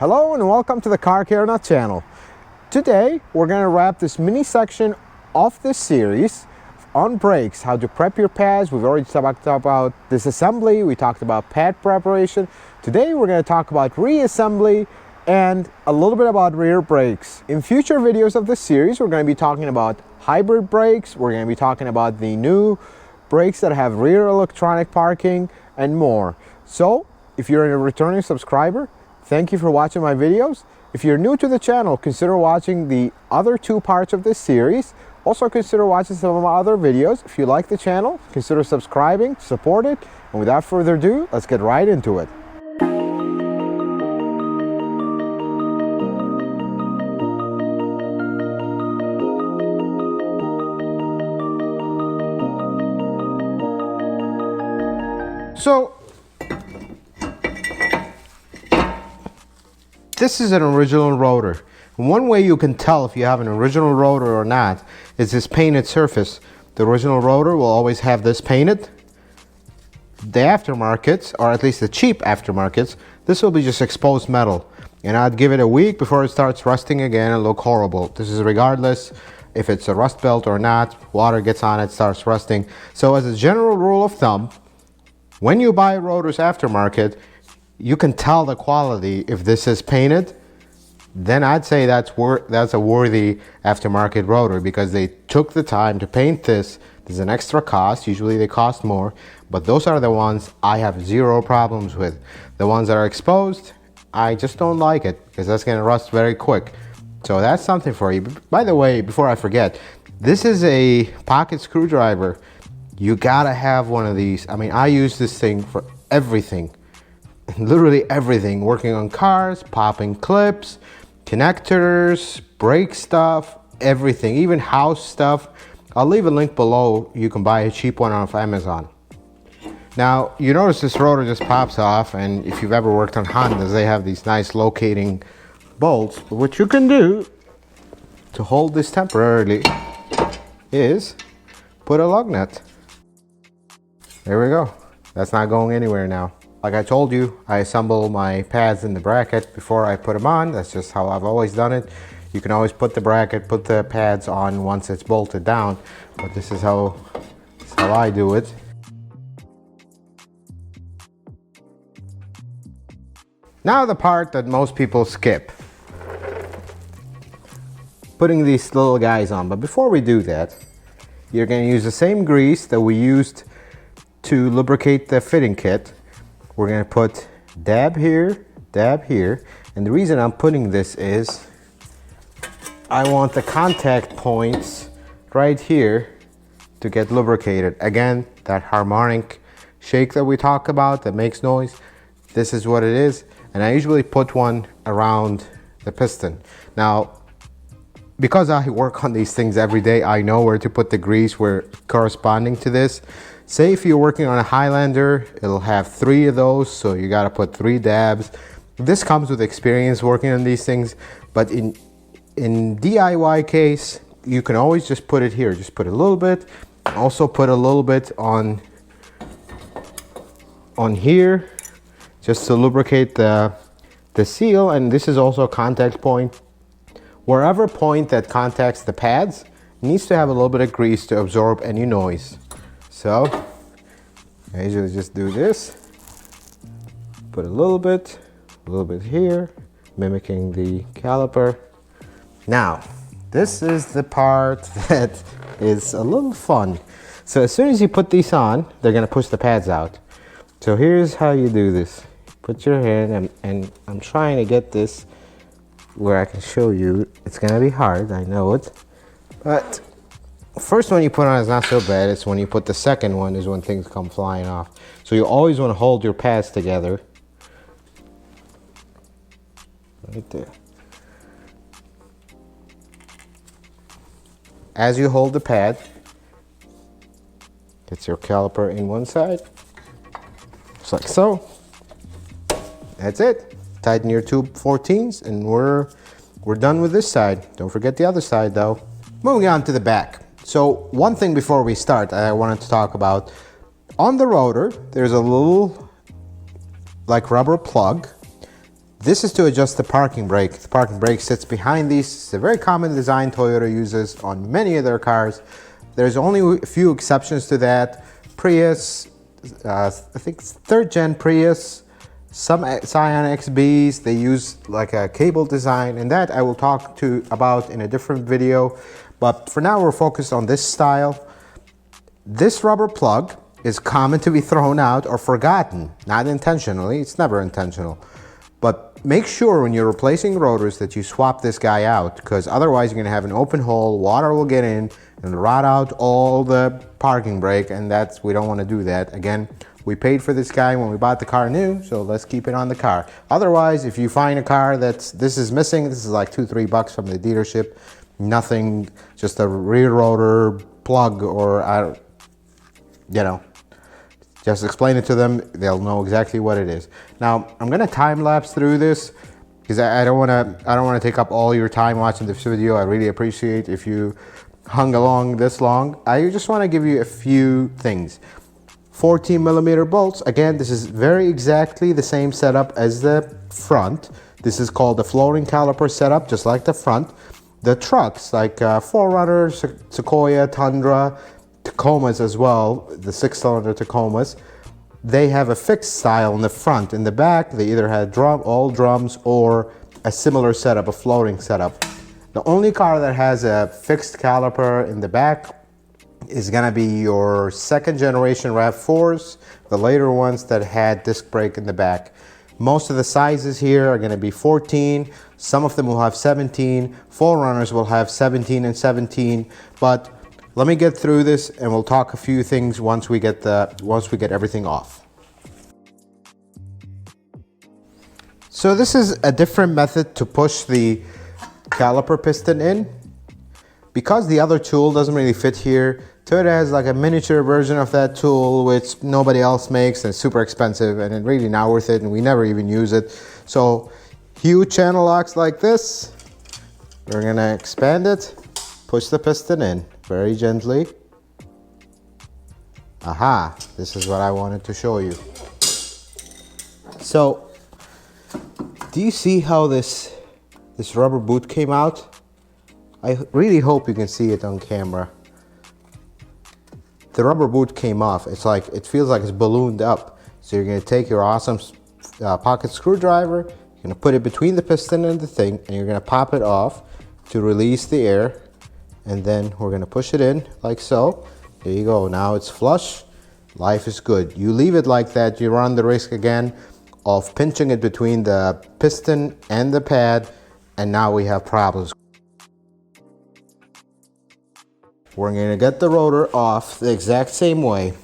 Hello and welcome to the Car Care Nut channel. Today we're going to wrap this mini section of this series on brakes, how to prep your pads. We've already talked about disassembly, we talked about pad preparation. Today we're going to talk about reassembly and a little bit about rear brakes. In future videos of this series we're going to be talking about hybrid brakes, we're going to be talking about the new brakes that have rear electronic parking and more. So if you're a returning subscriber, thank you for watching my videos. If you're new to the channel, consider watching the other two parts of this series. Also consider watching some of my other videos. If you like the channel, consider subscribing, support it. And without further ado, let's get right into it. So, this is an original rotor. One way you can tell if you have an original rotor or not is this painted surface. The original rotor will always have this painted. The aftermarkets, or at least the cheap aftermarkets, this will be just exposed metal. And I'd give it a week before it starts rusting again and look horrible. This is regardless if it's a rust belt or not. Water gets on it, starts rusting. So as a general rule of thumb, when you buy rotors aftermarket, you can tell the quality. If this is painted, then I'd say that's a worthy aftermarket rotor because they took the time to paint this. There's an extra cost, usually they cost more, but those are the ones I have zero problems with. The ones that are exposed, I just don't like it because that's gonna rust very quick. So that's something for you. By the way, before I forget, this is a pocket screwdriver. You gotta have one of these. I mean, I use this thing for everything. Literally everything, working on cars, popping clips, connectors, brake stuff, everything, even house stuff. I'll leave a link below. You can buy a cheap one off Amazon. Now, you notice this rotor just pops off, and if you've ever worked on Hondas, they have these nice locating bolts. But what you can do to hold this temporarily is put a lug nut. There we go. That's not going anywhere now. Like I told you, I assemble my pads in the bracket before I put them on. That's just how I've always done it. You can always put the bracket, put the pads on once it's bolted down, but this is how I do it. Now the part that most people skip. Putting these little guys on. But before we do that, you're going to use the same grease that we used to lubricate the fitting kit. We're going to put dab here, and the reason I'm putting this is I want the contact points right here to get lubricated. Again, that harmonic shake that we talk about that makes noise, this is what it is. And I usually put one around the piston. Now, because I work on these things every day, I know where to put the grease where corresponding to this. Say if you're working on a Highlander, it'll have 3 of those, so you gotta put 3 dabs. This comes with experience working on these things, but in DIY case, you can always just put it here. Just put a little bit, also put a little bit on here, just to lubricate the seal, and this is also a contact point. Wherever point that contacts the pads needs to have a little bit of grease to absorb any noise. So I usually just do this, put a little bit here, mimicking the caliper. Now, this is the part that is a little fun. So as soon as you put these on, they're gonna push the pads out. So here's how you do this. Put your hand, and I'm trying to get this where I can show you. It's gonna be hard, I know it, but first one you put on is not so bad. It's when you put the second one is when things come flying off. So you always want to hold your pads together. Right there. As you hold the pad, get your caliper in one side, just like so. That's it. Tighten your tube 14s and we're done with this side. Don't forget the other side though. Moving on to the back. So one thing before we start I wanted to talk about, on the rotor there's a little like rubber plug This is to adjust the parking brake. The parking brake sits behind these. It's a very common design Toyota uses on many of their cars. There's only a few exceptions to that. Prius, I think it's 3rd gen Prius, some Scion XBs, they use like a cable design, and that I will talk about in a different video. But for now, we're focused on this style. This rubber plug is common to be thrown out or forgotten, not intentionally, it's never intentional. But make sure when you're replacing rotors that you swap this guy out, because otherwise you're gonna have an open hole, water will get in and rot out all the parking brake, and we don't wanna do that. Again, we paid for this guy when we bought the car new, so let's keep it on the car. Otherwise, if you find a car this is missing, this is like $2-3 from the dealership, nothing, just a rear rotor plug, or just explain it to them, they'll know exactly what it is. Now, I'm gonna time lapse through this because I don't wanna take up all your time watching this video. I really appreciate if you hung along this long. I just wanna give you a few things. 14mm bolts. Again, this is very exactly the same setup as the front. This is called the floating caliper setup, just like the front. The trucks, like 4Runner, Sequoia, Tundra, Tacomas as well, the 6-cylinder Tacomas, they have a fixed style in the front. In the back, they either had all drums or a similar setup, a floating setup. The only car that has a fixed caliper in the back is gonna be your 2nd generation RAV4s, the later ones that had disc brake in the back. Most of the sizes here are gonna be 14, some of them will have 17, 4Runners will have 17 and 17, but let me get through this and we'll talk a few things once we get everything off. So this is a different method to push the caliper piston in. Because the other tool doesn't really fit here, Toyota has like a miniature version of that tool which nobody else makes, and it's super expensive and it's really not worth it, and we never even use it. So huge channel locks like this, we're gonna expand it, push the piston in very gently. Aha, this is what I wanted to show you. So do you see how this rubber boot came out? I really hope you can see it on camera. The rubber boot came off. It feels like it's ballooned up. So you're gonna take your awesome pocket screwdriver, you're gonna put it between the piston and the thing, and you're gonna pop it off to release the air. And then we're gonna push it in like so. There you go, now it's flush. Life is good. You leave it like that, you run the risk again of pinching it between the piston and the pad, and now we have problems. We're gonna get the rotor off the exact same way.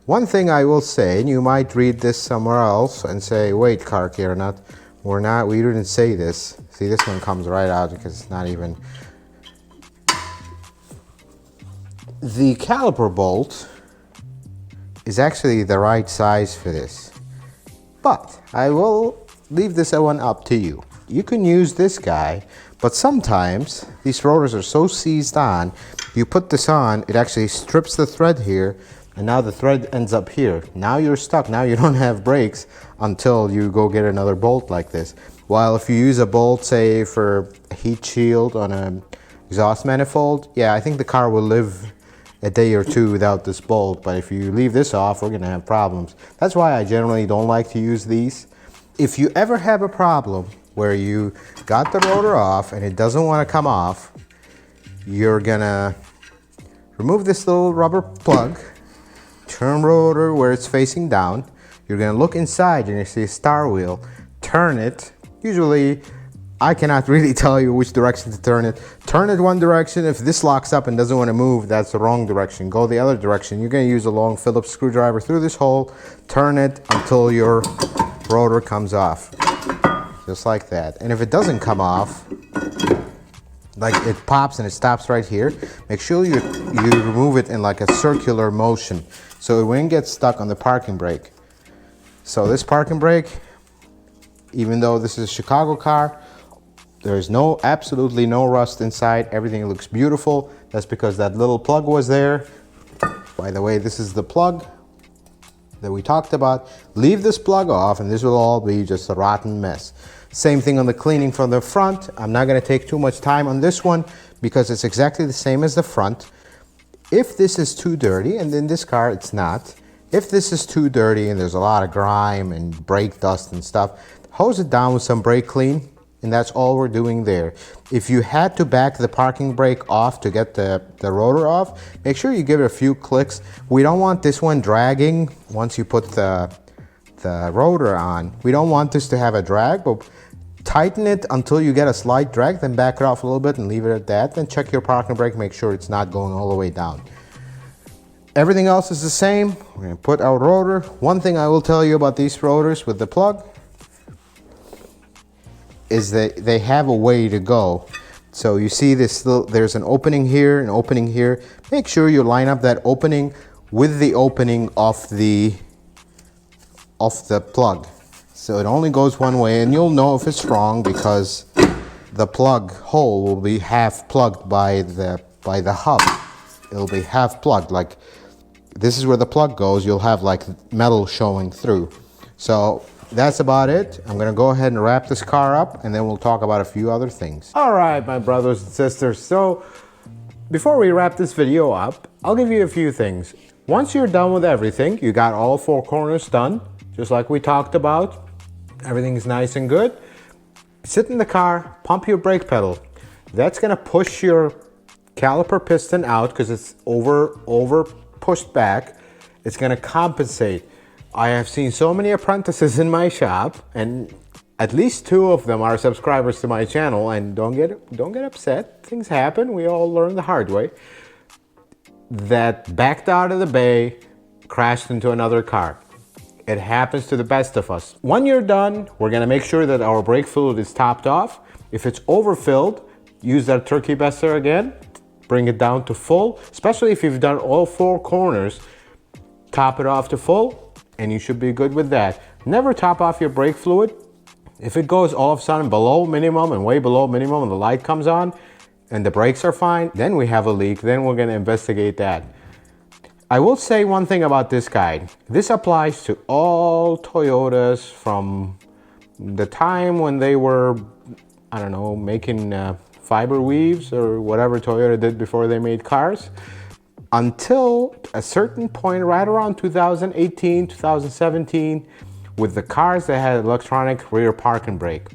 One thing I will say, and you might read this somewhere else and say, wait, car care nut, we didn't say this. See, this one comes right out because it's not even. The caliper bolt is actually the right size for this, but I will leave this one up to you. You can use this guy, but sometimes these rotors are so seized on, you put this on, it actually strips the thread here, and now the thread ends up here. Now you're stuck, now you don't have brakes until you go get another bolt like this. While if you use a bolt, say for a heat shield on an exhaust manifold, yeah, I think the car will live a day or two without this bolt, but if you leave this off, we're gonna have problems. That's why I generally don't like to use these. If you ever have a problem where you got the rotor off and it doesn't want to come off, you're gonna remove this little rubber plug, turn rotor where it's facing down, you're gonna look inside, you're gonna see a star wheel, turn it. Usually I cannot really tell you which direction to turn it. Turn it one direction. If this locks up and doesn't want to move, that's the wrong direction. Go the other direction. You're going to use a long Phillips screwdriver through this hole, turn it until your rotor comes off. Just like that. And if it doesn't come off, like it pops and it stops right here, make sure you remove it in like a circular motion so it won't get stuck on the parking brake. So this parking brake, even though this is a Chicago car, there's absolutely no rust inside. Everything looks beautiful. That's because that little plug was there. By the way, this is the plug. that we talked about. Leave this plug off and this will all be just a rotten mess. Same thing on the cleaning from the front. I'm not going to take too much time on this one because it's exactly the same as the front. If this is too dirty, and in this car it's not, if this is too dirty and there's a lot of grime and brake dust and stuff, hose it down with some brake clean, and that's all we're doing there. If you had to back the parking brake off to get the rotor off, make sure you give it a few clicks. We don't want this one dragging once you put the rotor on. We don't want this to have a drag, but tighten it until you get a slight drag, then back it off a little bit and leave it at that. Then check your parking brake, make sure it's not going all the way down. Everything else is the same. We're going to put our rotor. One thing I will tell you about these rotors with the plug is that they have a way to go. So you see this little, there's an opening here, an opening here. Make sure you line up that opening with the opening of the plug. So it only goes one way, and you'll know if it's wrong because the plug hole will be half plugged by the hub. It'll be half plugged, like this is where the plug goes. You'll have like metal showing through. So that's about it. I'm gonna go ahead and wrap this car up and then we'll talk about a few other things. All right, my brothers and sisters. So before we wrap this video up, I'll give you a few things. Once you're done with everything, you got all four corners done, just like we talked about. Everything's nice and good. Sit in the car, pump your brake pedal. That's gonna push your caliper piston out because it's over pushed back. It's gonna compensate. I have seen so many apprentices in my shop, and at least 2 of them are subscribers to my channel, and don't get upset. Things happen. We all learn the hard way. That backed out of the bay, crashed into another car. It happens to the best of us. When you're done, we're gonna make sure that our brake fluid is topped off. If it's overfilled, use that turkey baster again. Bring it down to full, especially if you've done all 4 corners. Top it off to full, and you should be good with that. Never top off your brake fluid. If it goes all of a sudden below minimum and way below minimum and the light comes on and the brakes are fine, then we have a leak, then we're gonna investigate that. I will say one thing about this guide. This applies to all Toyotas from the time when they were, I don't know, making fiber weaves or whatever Toyota did before they made cars, until a certain point right around 2018, 2017, with the cars that had electronic rear parking brake.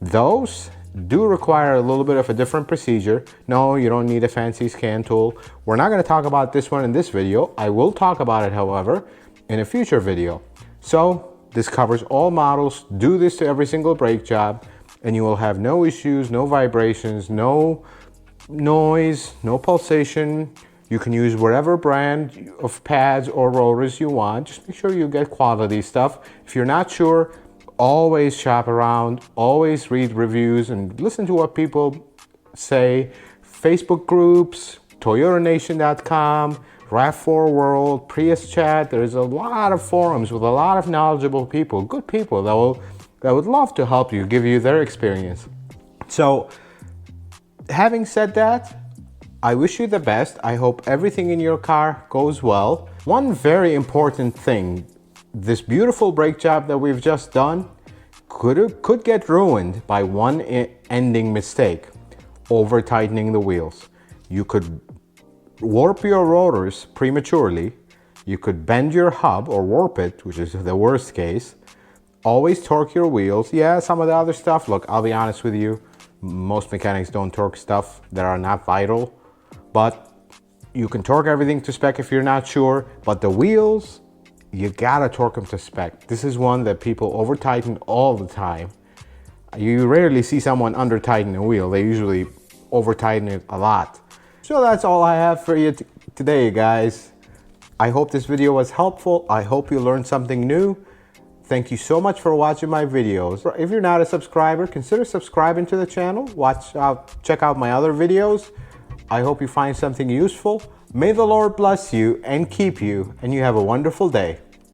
Those do require a little bit of a different procedure. No, you don't need a fancy scan tool. We're not going to talk about this one in this video. I will talk about it, however, in a future video. So this covers all models. Do this to every single brake job and you will have no issues, no vibrations, no noise, no pulsation. You can use whatever brand of pads or rotors you want. Just make sure you get quality stuff. If you're not sure, always shop around, always read reviews and listen to what people say. Facebook groups, ToyotaNation.com, RAV4 World, Prius Chat. There's a lot of forums with a lot of knowledgeable people, good people that would love to help you, give you their experience. So, having said that, I wish you the best. I hope everything in your car goes well. One very important thing, this beautiful brake job that we've just done could get ruined by one ending mistake, over tightening the wheels. You could warp your rotors prematurely. You could bend your hub or warp it, which is the worst case. Always torque your wheels. Yeah, some of the other stuff, look, I'll be honest with you, most mechanics don't torque stuff that are not vital, but you can torque everything to spec if you're not sure, but the wheels, you gotta torque them to spec. This is one that people over tighten all the time. You rarely see someone under tighten a wheel. They usually over tighten it a lot. So that's all I have for you today, guys. I hope this video was helpful. I hope you learned something new. Thank you so much for watching my videos. If you're not a subscriber, consider subscribing to the channel. Check out my other videos. I hope you find something useful. May the Lord bless you and keep you, and you have a wonderful day.